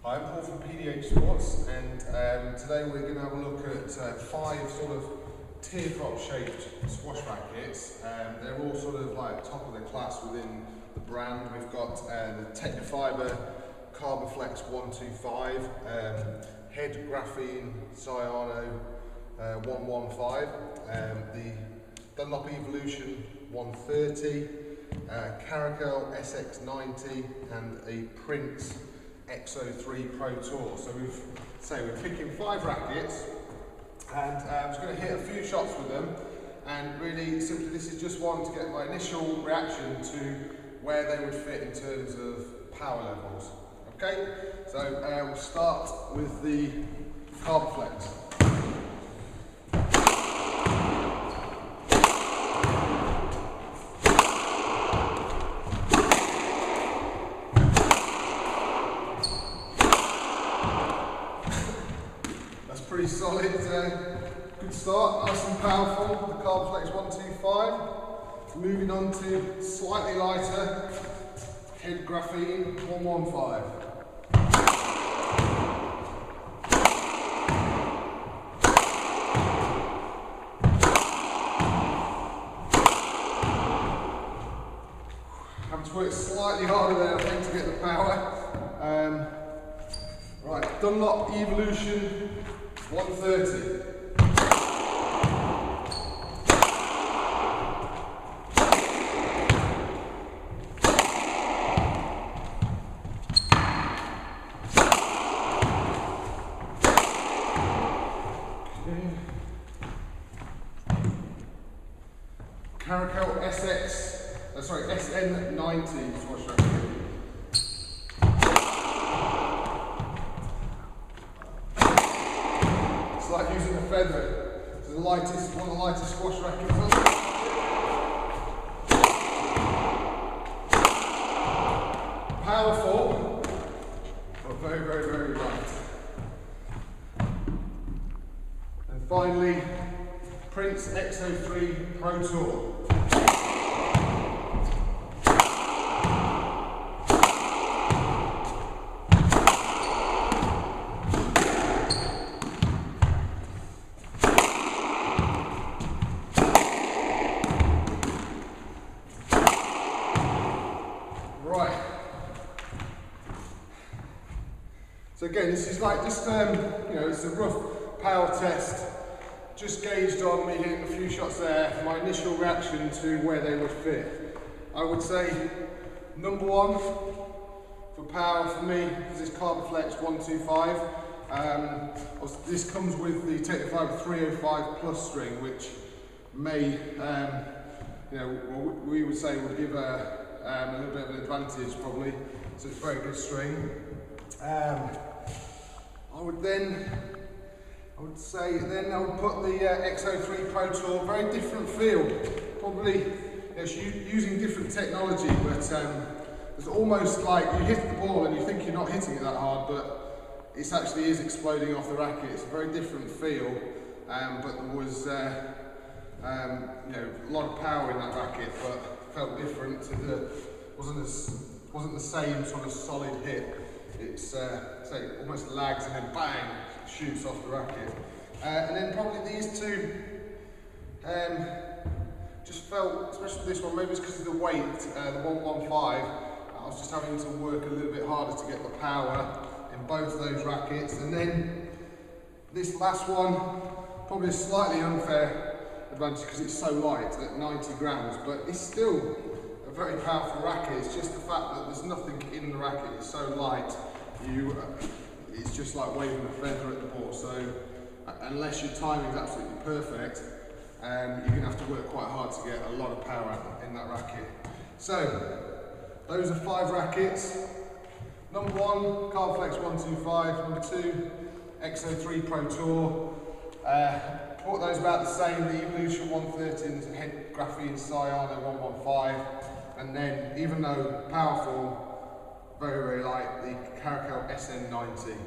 Hi, I'm Paul from PDH Sports, and today we're going to have a look at 5 sort of teardrop shaped squash rackets. They're all sort of like top of the class within the brand. We've got the Technofiber Carbon Flex 125, head graphene cyano 115, the Dunlop Evolution 130, Caracal SX90, and a Prince XO3 Pro Tour. So we're picking 5 rackets, and I'm just going to hit a few shots with them, and really simply this is just one to get my initial reaction to where they would fit in terms of power levels. Okay, so we'll start with the Carbon Flex. Pretty solid, good start, nice and powerful, the Carbon Flex 125. Moving on to slightly lighter, head graphene 115. Having to work slightly harder there, I think, to get the power. Right, Dunlop Evolution 130. Caracal SN90 squash racket. It's like using a feather. It's the lightest, one of the lightest squash rackets. Powerful, but very, very, very light. And finally, Prince XO3 Pro Tour. Right. So again, this is like just it's a rough power test. Just gauged on me hitting a few shots there, my initial reaction to where they would fit. I would say number 1 for power for me is this Carbon Flex 125. This comes with the Technofiber 305 Plus string, which may, we would say would give a little bit of an advantage probably. So it's a very good string. I would say I would put the XO3 Pro Tour, very different feel, probably using different technology, but it's almost like you hit the ball and you think you're not hitting it that hard, but it actually is exploding off the racket. It's a very different feel, but there was a lot of power in that racket, but felt different. Wasn't the same sort of solid hit. It's almost lags and then bang, shoots off the racket. And then probably these two just felt, especially this one, maybe it's because of the weight, the 115, I was just having to work a little bit harder to get the power in both those rackets. And then this last one, probably a slightly unfair advantage because it's so light at 90 grams, but it's still a very powerful racket. It's just the fact that there's nothing in the racket, it's so light, it's just like waving a feather at the ball. So unless your timing is absolutely perfect, you're going to have to work quite hard to get a lot of power in that racket. So those are 5 rackets. Number 1, Carbon Flex 125. Number 2, XO3 Pro Tour. Bought those about the same, the Evolution 130 and the head graphene cyano 115. And then, even though powerful, very, very light, the Caracal SN90.